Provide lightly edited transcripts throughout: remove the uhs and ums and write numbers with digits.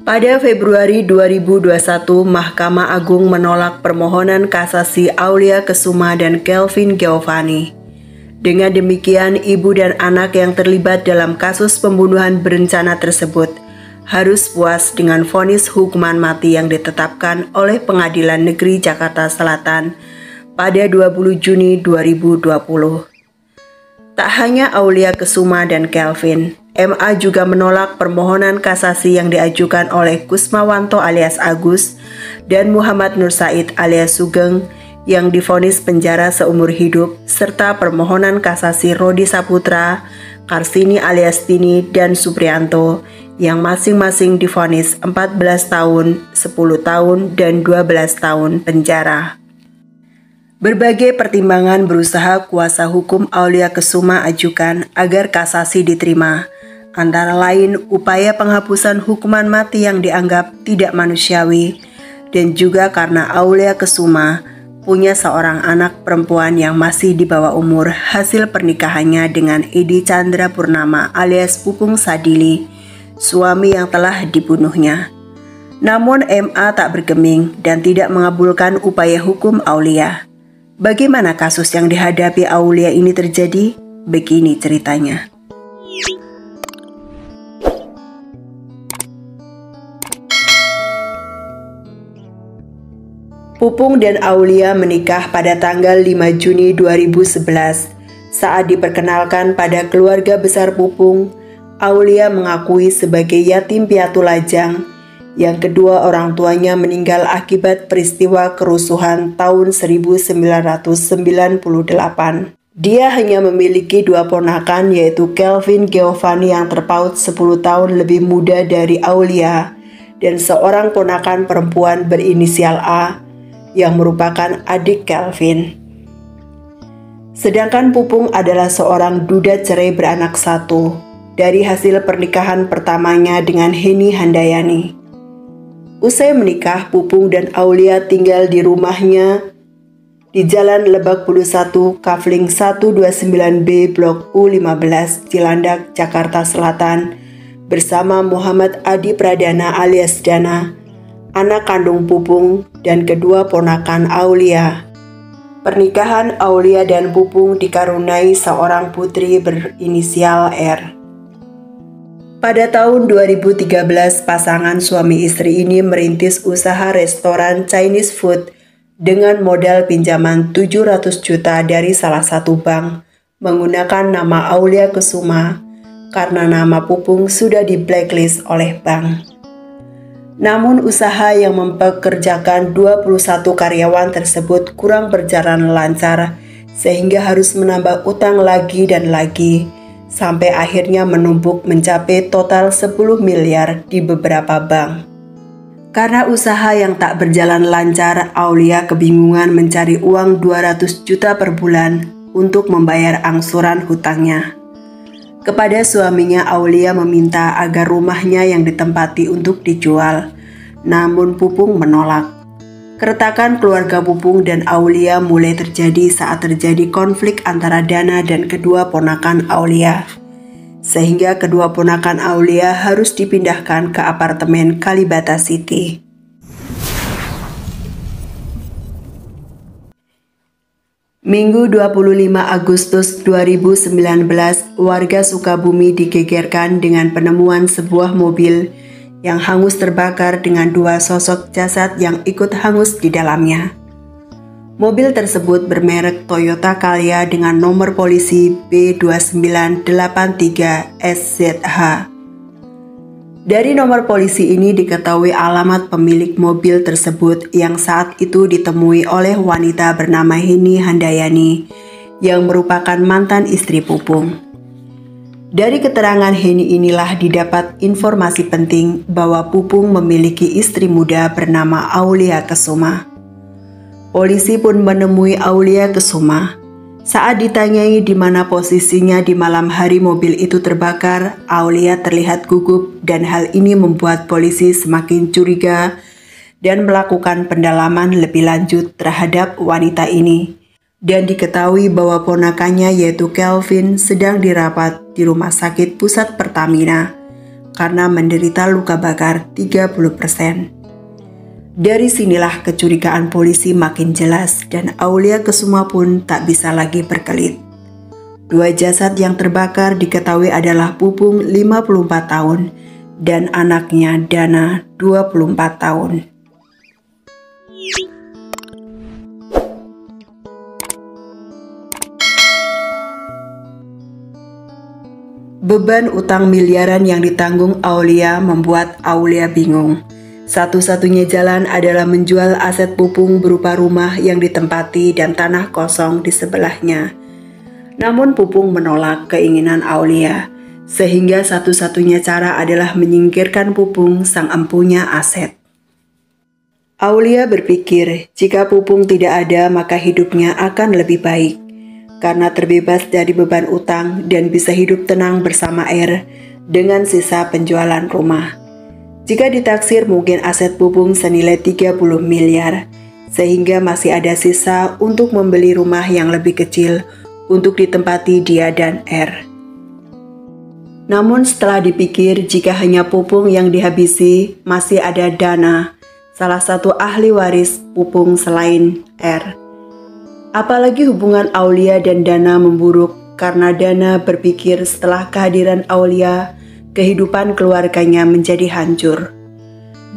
Pada Februari 2021, Mahkamah Agung menolak permohonan kasasi Aulia Kesuma dan Kelvin Giovanni. Dengan demikian, ibu dan anak yang terlibat dalam kasus pembunuhan berencana tersebut harus puas dengan vonis hukuman mati yang ditetapkan oleh Pengadilan Negeri Jakarta Selatan pada 20 Juni 2020. Tak hanya Aulia Kesuma dan Kelvin, MA juga menolak permohonan kasasi yang diajukan oleh Kusmawanto alias Agus dan Muhammad Nur Said alias Sugeng yang divonis penjara seumur hidup, serta permohonan kasasi Rodi Saputra, Karsini alias Tini, dan Supriyanto yang masing-masing divonis 14 tahun, 10 tahun, dan 12 tahun penjara. Berbagai pertimbangan berusaha kuasa hukum Aulia Kesuma ajukan agar kasasi diterima, antara lain upaya penghapusan hukuman mati yang dianggap tidak manusiawi, dan juga karena Aulia Kesuma punya seorang anak perempuan yang masih di bawah umur hasil pernikahannya dengan Edi Chandra Purnama alias Pupung Sadili, suami yang telah dibunuhnya. Namun MA tak bergeming dan tidak mengabulkan upaya hukum Aulia. Bagaimana kasus yang dihadapi Aulia ini terjadi? Begini ceritanya. Pupung dan Aulia menikah pada tanggal 5 Juni 2011. Saat diperkenalkan pada keluarga besar Pupung, Aulia mengakui sebagai yatim piatu lajang yang kedua orang tuanya meninggal akibat peristiwa kerusuhan tahun 1998. Dia hanya memiliki dua ponakan, yaitu Kelvin Giovanni yang terpaut 10 tahun lebih muda dari Aulia dan seorang ponakan perempuan berinisial A yang merupakan adik Kelvin. Sedangkan Pupung adalah seorang duda cerai beranak satu dari hasil pernikahan pertamanya dengan Heni Handayani. Usai menikah, Pupung dan Aulia tinggal di rumahnya di Jalan Lebak Bulus 1, Kafling 129B, Blok U15, Cilandak, Jakarta Selatan, bersama Muhammad Adi Pradana alias Dana, anak kandung Pupung dan kedua ponakan Aulia. Pernikahan Aulia dan Pupung dikaruniai seorang putri berinisial R. Pada tahun 2013, pasangan suami istri ini merintis usaha restoran Chinese food dengan modal pinjaman 700 juta dari salah satu bank menggunakan nama Aulia Kesuma karena nama Pupung sudah di blacklist oleh bank. Namun usaha yang mempekerjakan 21 karyawan tersebut kurang berjalan lancar sehingga harus menambah utang lagi dan lagi, sampai akhirnya menumpuk mencapai total 10 miliar di beberapa bank. Karena usaha yang tak berjalan lancar, Aulia kebingungan mencari uang 200 juta per bulan untuk membayar angsuran hutangnya. Kepada suaminya, Aulia meminta agar rumahnya yang ditempati untuk dijual, namun Pupung menolak. Keretakan keluarga Pupung dan Aulia mulai terjadi saat terjadi konflik antara Dana dan kedua ponakan Aulia, sehingga kedua ponakan Aulia harus dipindahkan ke apartemen Kalibata City. Minggu 25 Agustus 2019, warga Sukabumi digegerkan dengan penemuan sebuah mobil yang hangus terbakar dengan dua sosok jasad yang ikut hangus di dalamnya. Mobil tersebut bermerek Toyota Calya dengan nomor polisi B2983SZH. Dari nomor polisi ini diketahui alamat pemilik mobil tersebut yang saat itu ditemui oleh wanita bernama Heni Handayani yang merupakan mantan istri Pupung. Dari keterangan Heni inilah didapat informasi penting bahwa Pupung memiliki istri muda bernama Aulia Kesuma. Polisi pun menemui Aulia Kesuma. Saat ditanyai di mana posisinya di malam hari mobil itu terbakar, Aulia terlihat gugup dan hal ini membuat polisi semakin curiga dan melakukan pendalaman lebih lanjut terhadap wanita ini. Dan diketahui bahwa ponakannya yaitu Kelvin sedang dirawat di Rumah Sakit Pusat Pertamina karena menderita luka bakar 30%. Dari sinilah kecurigaan polisi makin jelas dan Aulia Kesuma pun tak bisa lagi berkelit. Dua jasad yang terbakar diketahui adalah Pupung 54 tahun dan anaknya Dana 24 tahun. Beban utang miliaran yang ditanggung Aulia membuat Aulia bingung. Satu-satunya jalan adalah menjual aset Pupung berupa rumah yang ditempati dan tanah kosong di sebelahnya. Namun Pupung menolak keinginan Aulia, sehingga satu-satunya cara adalah menyingkirkan Pupung sang empunya aset. Aulia berpikir jika Pupung tidak ada maka hidupnya akan lebih baik, karena terbebas dari beban utang dan bisa hidup tenang bersama Er dengan sisa penjualan rumah. Jika ditaksir mungkin aset Pupung senilai 30 miliar, sehingga masih ada sisa untuk membeli rumah yang lebih kecil untuk ditempati dia dan Er. Namun setelah dipikir jika hanya Pupung yang dihabisi, masih ada Dana, salah satu ahli waris Pupung selain Er. Apalagi hubungan Aulia dan Dana memburuk karena Dana berpikir setelah kehadiran Aulia, kehidupan keluarganya menjadi hancur.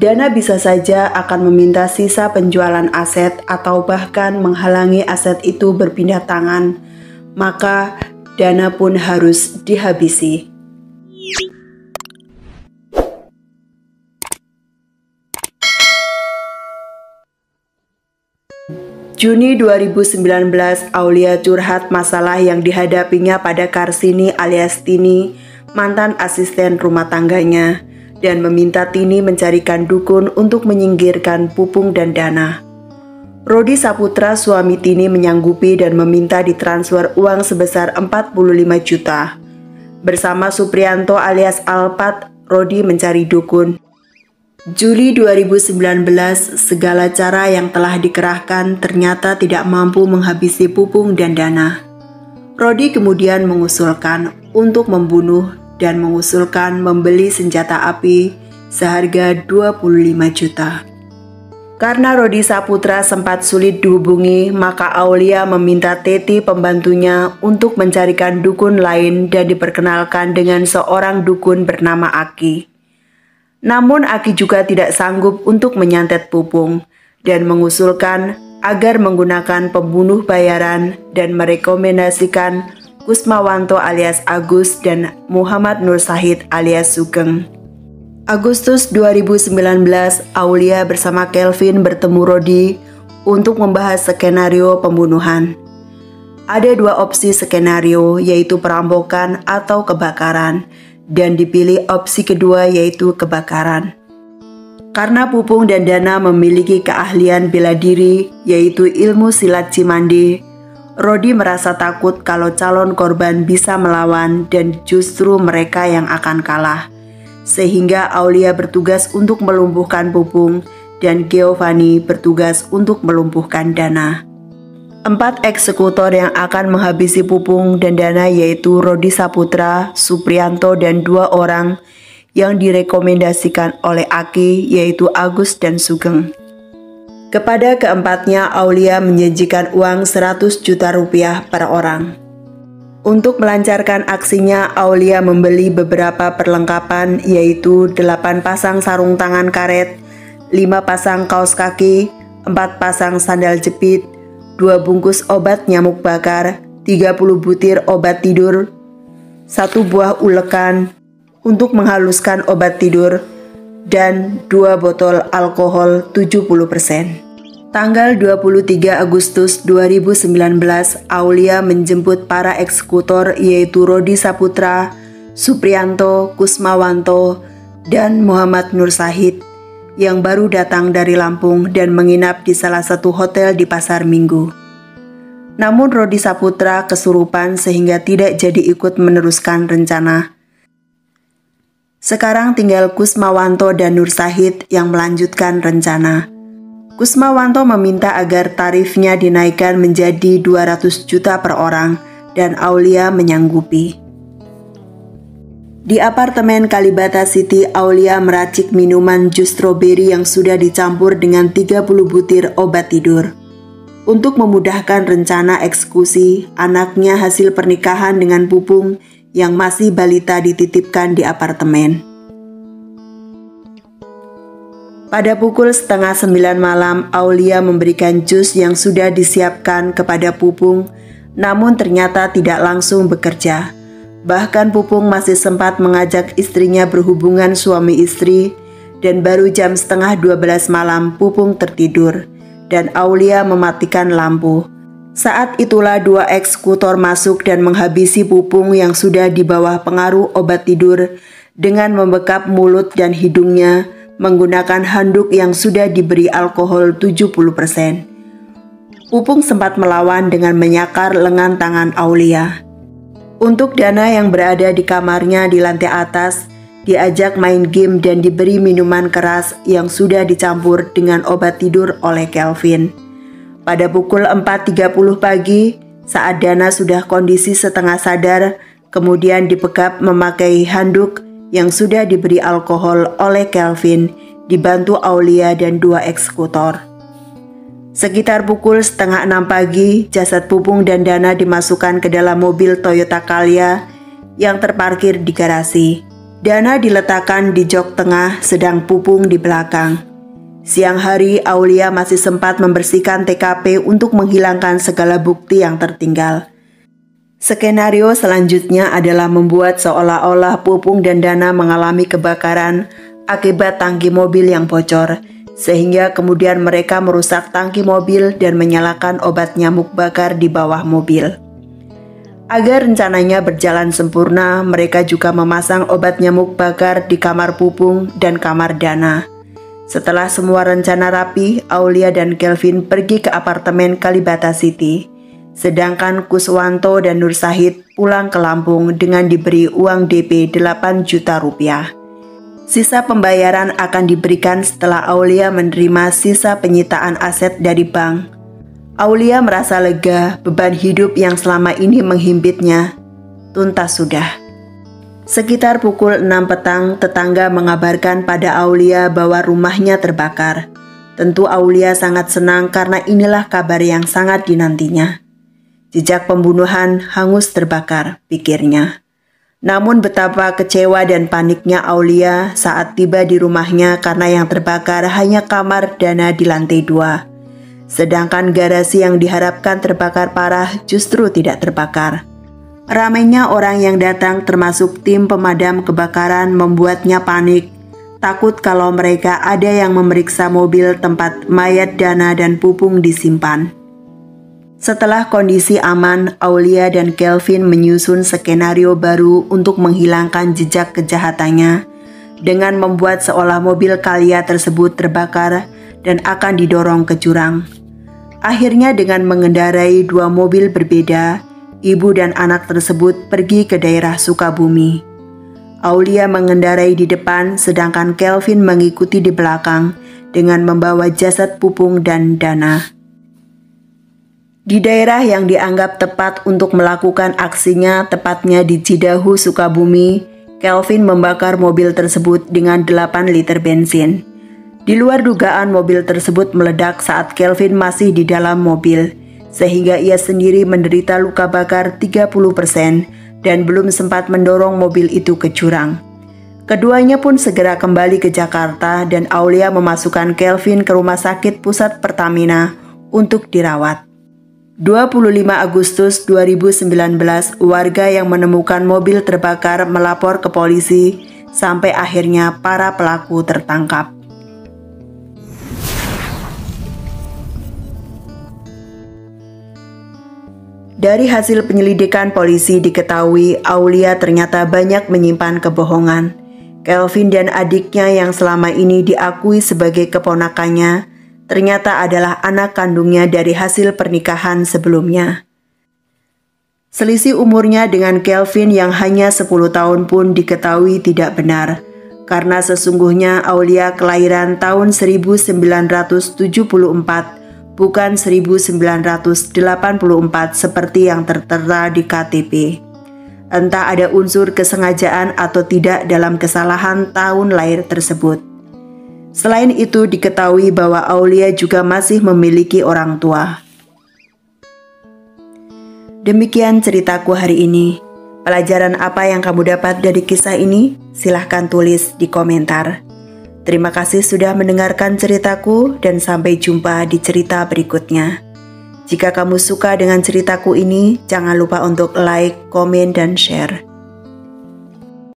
Dana bisa saja akan meminta sisa penjualan aset atau bahkan menghalangi aset itu berpindah tangan, maka Dana pun harus dihabisi. Juni 2019, Aulia curhat masalah yang dihadapinya pada Karsini alias Tini, mantan asisten rumah tangganya, dan meminta Tini mencarikan dukun untuk menyingkirkan Pupung dan Dana. Rodi Saputra, suami Tini, menyanggupi dan meminta ditransfer uang sebesar 45 juta. Bersama Suprianto alias Alpat, Rodi mencari dukun. Juli 2019, segala cara yang telah dikerahkan ternyata tidak mampu menghabisi Pupung dan Dana. Rodi kemudian mengusulkan untuk membunuh dan mengusulkan membeli senjata api seharga 25 juta. Karena Rodi Saputra sempat sulit dihubungi, maka Aulia meminta Teti pembantunya untuk mencarikan dukun lain dan diperkenalkan dengan seorang dukun bernama Aki. Namun Aki juga tidak sanggup untuk menyantet Pupung dan mengusulkan agar menggunakan pembunuh bayaran dan merekomendasikan Kusmawanto alias Agus dan Muhammad Nur Syahid alias Sugeng. Agustus 2019, Aulia bersama Kelvin bertemu Rodi untuk membahas skenario pembunuhan. Ada dua opsi skenario, yaitu perampokan atau kebakaran, dan dipilih opsi kedua yaitu kebakaran. Karena Pupung dan Dana memiliki keahlian bela diri yaitu ilmu silat cimandi, Rodi merasa takut kalau calon korban bisa melawan dan justru mereka yang akan kalah. Sehingga Aulia bertugas untuk melumpuhkan Pupung dan Giovanni bertugas untuk melumpuhkan Dana. 4 eksekutor yang akan menghabisi Pupung dan Dana yaitu Rodi Saputra, Suprianto, dan 2 orang yang direkomendasikan oleh Aki yaitu Agus dan Sugeng. Kepada keempatnya Aulia menjanjikan uang 100 juta rupiah per orang. Untuk melancarkan aksinya, Aulia membeli beberapa perlengkapan yaitu 8 pasang sarung tangan karet, 5 pasang kaos kaki, 4 pasang sandal jepit, 2 bungkus obat nyamuk bakar, 30 butir obat tidur, 1 buah ulekan untuk menghaluskan obat tidur, dan 2 botol alkohol 70%. Tanggal 23 Agustus 2019, Aulia menjemput para eksekutor yaitu Rodi Saputra, Suprianto, Kusmawanto, dan Muhammad Nur Syahid yang baru datang dari Lampung dan menginap di salah satu hotel di Pasar Minggu. Namun Rodi Saputra kesurupan sehingga tidak jadi ikut meneruskan rencana. Sekarang tinggal Kusmawanto dan Nur Syahid yang melanjutkan rencana. Kusmawanto meminta agar tarifnya dinaikkan menjadi 200 juta per orang dan Aulia menyanggupi. Di apartemen Kalibata City, Aulia meracik minuman jus stroberi yang sudah dicampur dengan 30 butir obat tidur. Untuk memudahkan rencana eksekusi, anaknya hasil pernikahan dengan Pupung yang masih balita dititipkan di apartemen. Pada pukul 8:30 malam, Aulia memberikan jus yang sudah disiapkan kepada Pupung, namun ternyata tidak langsung bekerja. Bahkan Pupung masih sempat mengajak istrinya berhubungan suami istri, dan baru jam 11:30 malam Pupung tertidur, dan Aulia mematikan lampu. Saat itulah dua eksekutor masuk dan menghabisi Pupung yang sudah di bawah pengaruh obat tidur dengan membekap mulut dan hidungnya menggunakan handuk yang sudah diberi alkohol 70%. Pupung sempat melawan dengan menyakar lengan tangan Aulia. Untuk Dana yang berada di kamarnya di lantai atas, diajak main game dan diberi minuman keras yang sudah dicampur dengan obat tidur oleh Kelvin. Pada pukul 4:30 pagi, saat Dana sudah kondisi setengah sadar, kemudian dibekap memakai handuk yang sudah diberi alkohol oleh Kelvin, dibantu Aulia dan dua eksekutor. Sekitar pukul 5:30 pagi, jasad Pupung dan Dana dimasukkan ke dalam mobil Toyota Calya yang terparkir di garasi. Dana diletakkan di jok tengah, sedang Pupung di belakang. Siang hari, Aulia masih sempat membersihkan TKP untuk menghilangkan segala bukti yang tertinggal. Skenario selanjutnya adalah membuat seolah-olah Pupung dan Dana mengalami kebakaran akibat tangki mobil yang bocor, sehingga kemudian mereka merusak tangki mobil dan menyalakan obat nyamuk bakar di bawah mobil. Agar rencananya berjalan sempurna, mereka juga memasang obat nyamuk bakar di kamar Pupung dan kamar Dana. Setelah semua rencana rapi, Aulia dan Kelvin pergi ke apartemen Kalibata City, sedangkan Kuswanto dan Nur Syahid pulang ke Lampung dengan diberi uang DP 8 juta rupiah. Sisa pembayaran akan diberikan setelah Aulia menerima sisa penyitaan aset dari bank. Aulia merasa lega, beban hidup yang selama ini menghimpitnya tuntas sudah. Sekitar pukul 6 petang, tetangga mengabarkan pada Aulia bahwa rumahnya terbakar. Tentu Aulia sangat senang karena inilah kabar yang sangat dinantinya. Jejak pembunuhan hangus terbakar, pikirnya. Namun betapa kecewa dan paniknya Aulia saat tiba di rumahnya karena yang terbakar hanya kamar Dana di lantai 2. Sedangkan garasi yang diharapkan terbakar parah justru tidak terbakar. Ramainya orang yang datang termasuk tim pemadam kebakaran membuatnya panik, takut kalau mereka ada yang memeriksa mobil tempat mayat Dana dan Pupung disimpan. Setelah kondisi aman, Aulia dan Kelvin menyusun skenario baru untuk menghilangkan jejak kejahatannya dengan membuat seolah mobil Calya tersebut terbakar dan akan didorong ke jurang. Akhirnya dengan mengendarai dua mobil berbeda, ibu dan anak tersebut pergi ke daerah Sukabumi. Aulia mengendarai di depan sedangkan Kelvin mengikuti di belakang dengan membawa jasad Pupung dan Dana. Di daerah yang dianggap tepat untuk melakukan aksinya, tepatnya di Cidahu, Sukabumi, Kelvin membakar mobil tersebut dengan 8 liter bensin. Di luar dugaan, mobil tersebut meledak saat Kelvin masih di dalam mobil, sehingga ia sendiri menderita luka bakar 30% dan belum sempat mendorong mobil itu ke jurang. Keduanya pun segera kembali ke Jakarta dan Aulia memasukkan Kelvin ke Rumah Sakit Pusat Pertamina untuk dirawat. 25 Agustus 2019, warga yang menemukan mobil terbakar melapor ke polisi sampai akhirnya para pelaku tertangkap. Dari hasil penyelidikan polisi diketahui Aulia ternyata banyak menyimpan kebohongan. Kelvin dan adiknya yang selama ini diakui sebagai keponakannya ternyata adalah anak kandungnya dari hasil pernikahan sebelumnya. Selisih umurnya dengan Kelvin yang hanya 10 tahun pun diketahui tidak benar, karena sesungguhnya Aulia kelahiran tahun 1974, bukan 1984 seperti yang tertera di KTP. Entah ada unsur kesengajaan atau tidak dalam kesalahan tahun lahir tersebut. Selain itu, diketahui bahwa Aulia juga masih memiliki orang tua. Demikian ceritaku hari ini. Pelajaran apa yang kamu dapat dari kisah ini? Silahkan tulis di komentar. Terima kasih sudah mendengarkan ceritaku dan sampai jumpa di cerita berikutnya. Jika kamu suka dengan ceritaku ini, jangan lupa untuk like, komen, dan share.